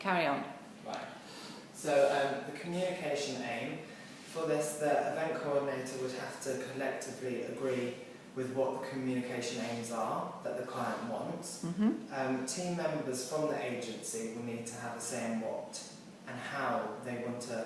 carry on. Right. So the communication aim, for this, the event coordinator would have to collectively agree with what the communication aims are that the client wants. Team members from the agency will need to have a say in what and how they want to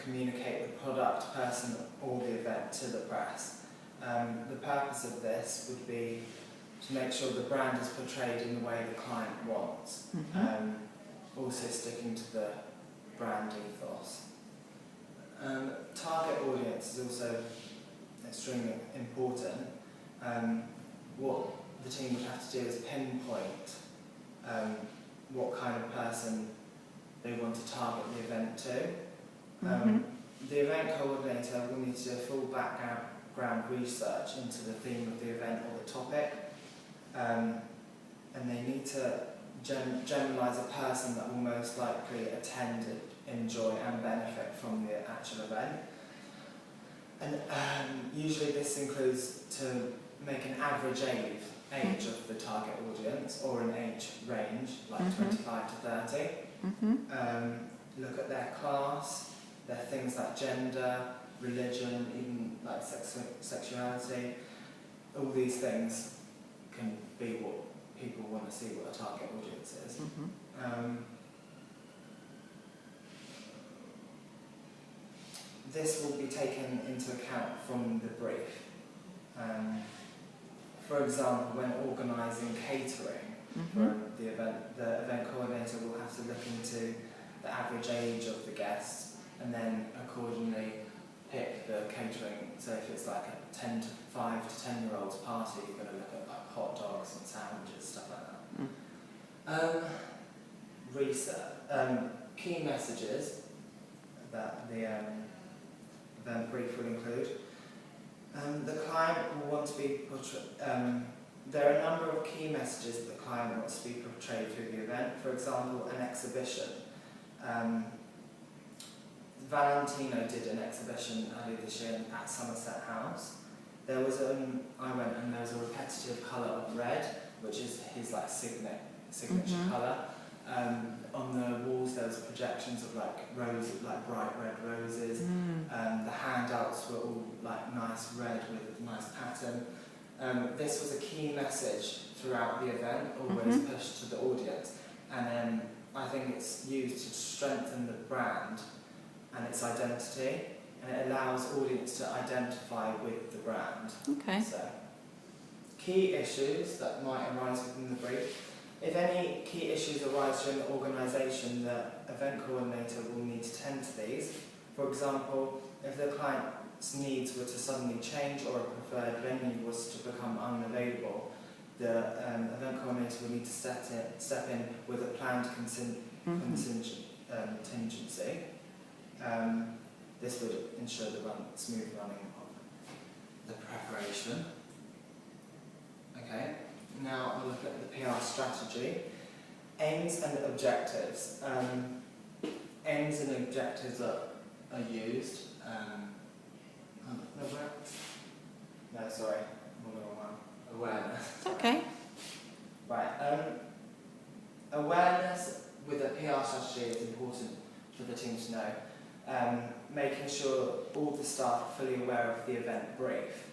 communicate the product, person or the event to the press. The purpose of this would be to make sure the brand is portrayed in the way the client wants, also sticking to the brand ethos. Target audience is also extremely important. What the team would have to do is pinpoint what kind of person they want to target the event to. The event coordinator will need to do a full background research into the theme of the event or the topic, and they need to generalise a person that will most likely attend, enjoy and benefit from the actual event. And usually this includes to make an average age of the target audience, or an age range, like 25 to 30. Look at their class, their things like gender, religion, even like sexuality. All these things can be what people want to see, what a target audience is. This will be taken into account from the brief. For example, when organising catering for the event coordinator will have to look into the average age of the guests and then accordingly pick the catering. So if it's like a 5 to 10-year-olds party, you're going to look at like hot dogs and sandwiches, stuff like that. Research. Key messages that the event brief will include. The client will want to be portrayed. There are a number of key messages that the client wants to be portrayed through the event. For example, an exhibition. Valentino did an exhibition earlier this year at Somerset House. There was I went and there was a repetitive colour of red, which is his like signature colour. On the walls there was projections of like roses, like bright red roses. The handouts were all like nice red with a nice pattern. This was a key message throughout the event, always pushed to the audience. And I think it's used to strengthen the brand and its identity, and it allows audience to identify with the brand. Okay. So, key issues that might arise within the brief. If any key issues arise during the organisation, the event coordinator will need to tend to these. For example, if the client's needs were to suddenly change or a preferred venue was to become unavailable, the event coordinator will need to step in with a planned contingency. This would ensure the smooth running of the preparation. Okay. Now I'll look at the PR strategy. Aims and objectives. Aims and objectives are used. No, sorry, awareness. Okay. Right. Awareness with a PR strategy is important for the team to know. Making sure all the staff are fully aware of the event brief,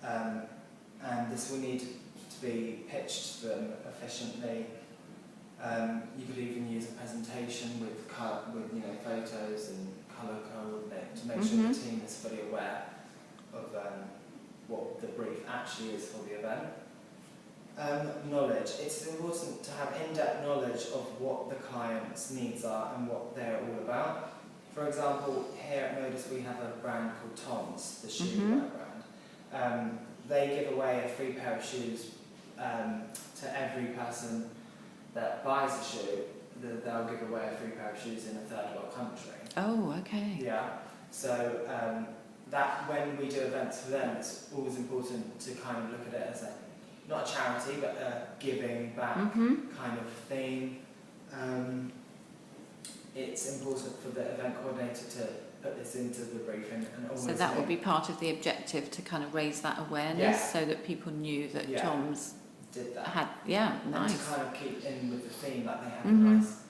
and this will need to be pitched to them efficiently. You could even use a presentation with photos and colour coordinate to make sure the team is fully aware of what the brief actually is for the event. Knowledge. It's important to have in-depth knowledge of what the client's needs are and what they're all about. For example, here at Modus we have a brand called Tom's, the shoe brand. They give away a free pair of shoes to every person that buys a shoe. They'll give away a free pair of shoes in a third world country. Oh, okay. Yeah. So that when we do events for them, it's always important to kind of look at it as not a charity, but a giving back kind of theme. It's important for the event coordinator to put this into the briefing. And so that would be part of the objective, to kind of raise that awareness so that people knew that Tom's did that. had, nice. And to kind of keep in with the theme, like they have a nice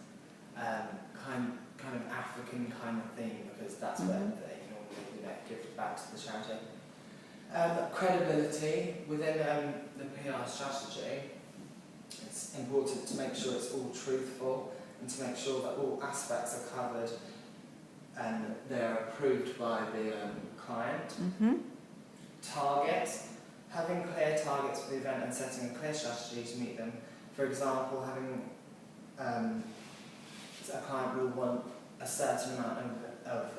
Credibility within the PR strategy. It's important to make sure it's all truthful and to make sure that all aspects are covered and they're approved by the client. Mm-hmm. Targets. Having clear targets for the event and setting a clear strategy to meet them. For example, having a client will want a certain amount of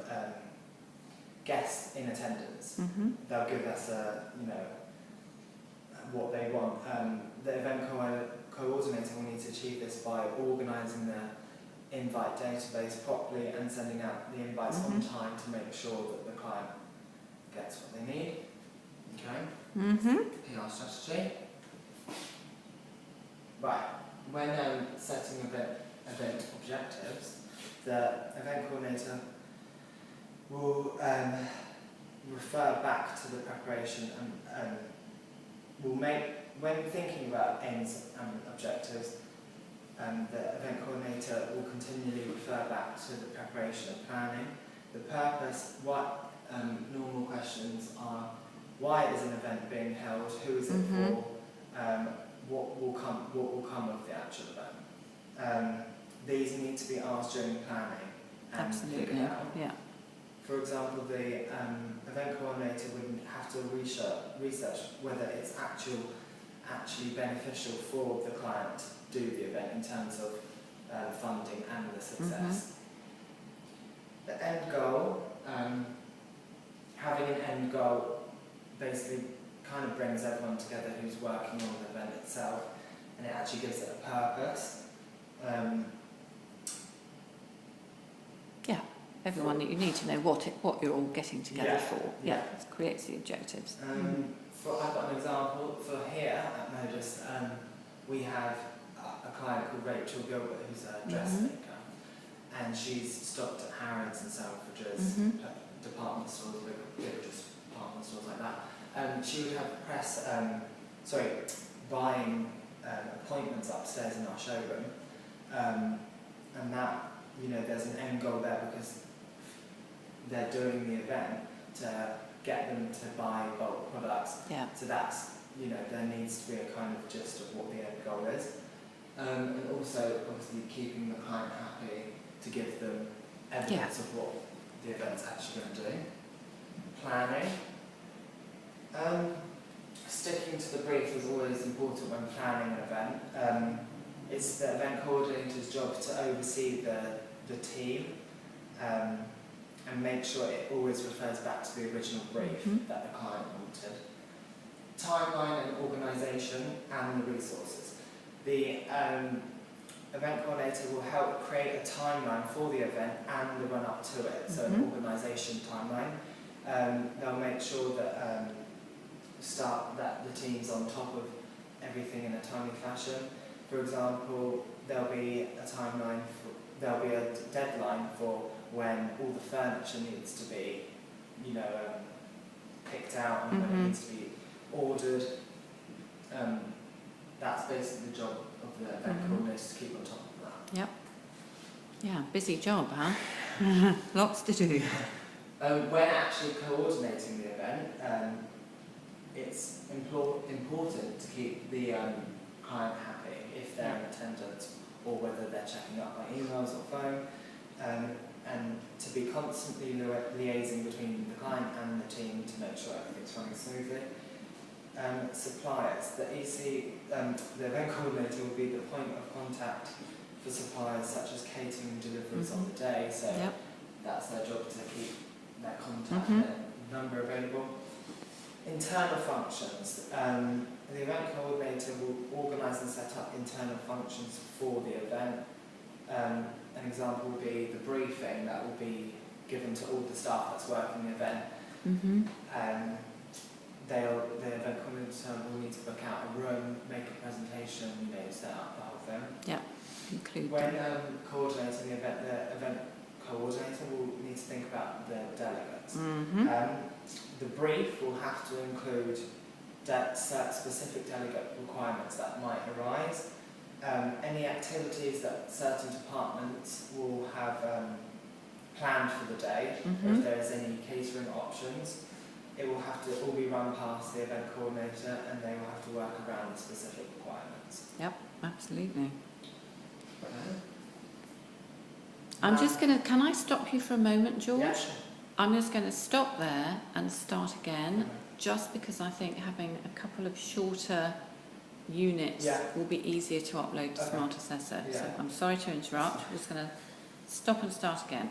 guests in attendance. Mm-hmm. They'll give us what they want. The event coordinator will need to achieve this by organising the invite database properly and sending out the invites on time to make sure that the client gets what they need. Okay? Mm-hmm. PR strategy. Right. When setting event objectives, the event coordinator will refer back to the preparation and will make, when thinking about aims and objectives, the event coordinator will continually refer back to the preparation and planning. The purpose, what normal questions are: why is an event being held? Who is it for? What will come of the actual event? These need to be asked during planning and figured out. Yeah. For example, the event coordinator would have to research whether it's actually beneficial for the client to do the event in terms of funding and the success. The end goal, having an end goal basically kind of brings everyone together who's working on the event itself, and it actually gives it a purpose. Everyone, you need to know what you're all getting together for. Yeah. It creates the objectives. I've got an example for here at Modus. We have a client called Rachel Gilbert, who's a dressmaker, and she's stocked at Harrods and Selfridges, department stores, big department stores like that. She would have press, buying appointments upstairs in our showroom, and that, there's an end goal there because they're doing the event to get them to buy bulk products. Yeah. So that's, there needs to be a kind of gist of what the end goal is. And also, obviously, keeping the client happy to give them evidence of what the event's actually going to do. Planning. Sticking to the brief is always important when planning an event. It's the event coordinator's job to oversee the team and make sure it always refers back to the original brief that the client wanted. Timeline and organisation and the resources. The event coordinator will help create a timeline for the event and the run up to it, so an organisation timeline. They'll make sure that the team's on top of everything in a timely fashion. For example, there'll be a deadline for when all the furniture needs to be, picked out and when it needs to be ordered. That's basically the job of the event coordinator, to keep on top of that. Yep. Yeah, busy job, huh? Lots to do. When actually coordinating the event, it's important to keep the client happy if they're in attendance or whether they're checking up by emails or phone, and to be constantly liaising between the client and the team to make sure everything's running smoothly. Suppliers. The event coordinator will be the point of contact for suppliers such as catering and deliveries on the day, so that's their job to keep their contact number available. Internal functions. The event coordinator will organise and set up internal functions for the event. An example would be the briefing that will be given to all the staff that's working the event. The event coordinator will need to book out a room, make a presentation, set up the whole thing. Yeah, include when coordinating the event coordinator will need to think about the delegates. The brief will have to include specific delegate requirements that might arise. Any activities that certain departments will have planned for the day, if there is any catering options. it will have to all be run past the event coordinator, and they will have to work around the specific requirements. Yep, absolutely. Okay. I'm just going to, can I stop you for a moment, George? Yeah, sure. I'm just going to stop there and start again, just because I think having a couple of shorter units will be easier to upload to Smart Assessor. So I'm sorry to interrupt. I'm just going to stop and start again.